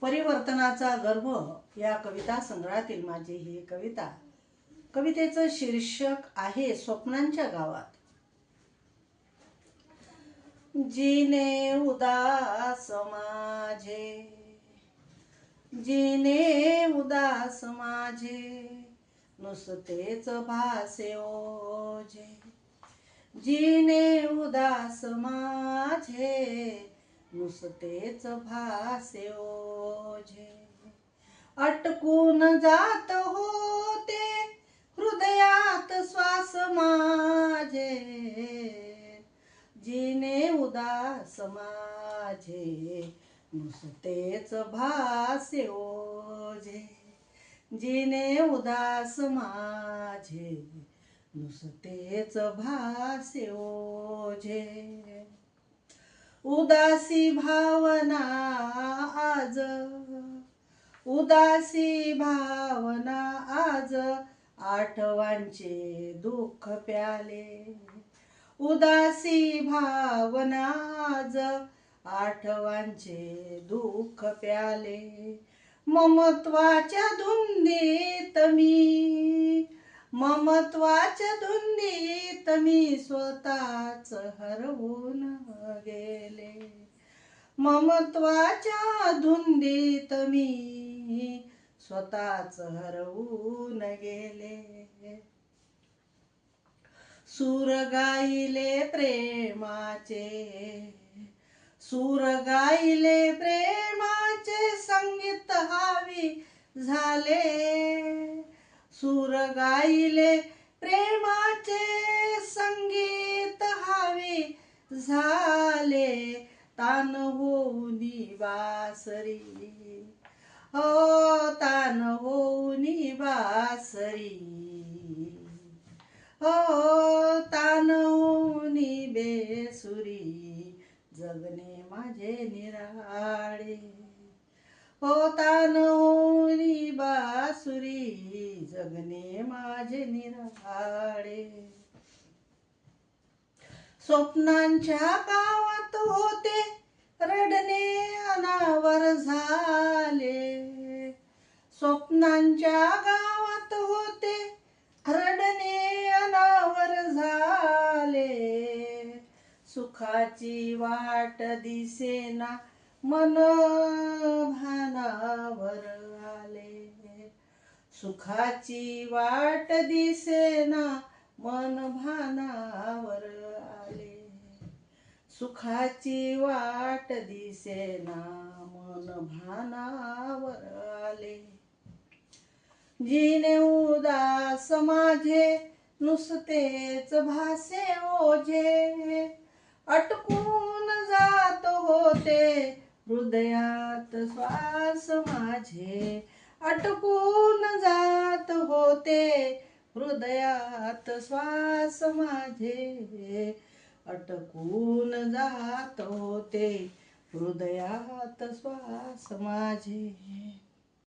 परिवर्तनाचा गर्भ या कविता संग्रहातील माझी ही कविता. कवितेचं शीर्षक आहे स्वप्नांच्या गावात. जिने उदास माझे, जिने उदास माझे, नुसतेच भासे ओझे. जिने उदास माझे, नुसतेच भासे ओझे. अटकून जात होते हृदयात श्वास माझे. जिने उदास माझे, नुसतेच भासे ओझे. जिने उदास माझे, नुसतेच भासे ओझे. उदासी भावना आज, उदासी भावना आज, आठवांचे दुःख प्याले. उदासी भावना आज, आठवांचे दुःख प्याले. ममत्वाच्या धुंदीत मी, ममत्वाच्या धुंदीत मी स्वतःच हरवून गेले. ममत्वाच्या धुंदीत मी स्वतःच हरवून गेले. सूर गायले प्रेमाचे, सूर गायले प्रेमाचे, संगीत हावी झाले. सूर गायले प्रेमाचे, संगीत हावी झाले. तान होऊनी बासरी, हो तान होऊनी बासरी. हो तान होऊनी बेसुरी, जगणे माझे निराळे. हो तान होऊनी बासुरी, जगणे माझे निराळे. स्वप्नांच्या गावात होते रडणे अनावर झाले. स्वप्नांच्या गावात होते रडणे अनावर झाले. सुखाची वाट दिसेना मन भानावर आले. सुखाची वाट दिसेना मन भानावर आले. सुखाची वाट दिसेना मन भानावर आले. जिने उदास माझे, नुसतेच भासे ओझे. अटकून जात होते हृदयात श्वास माझे. अटकून जात होते हृदयात श्वास माझे. अटकून जात होते हृदयात श्वास माझे.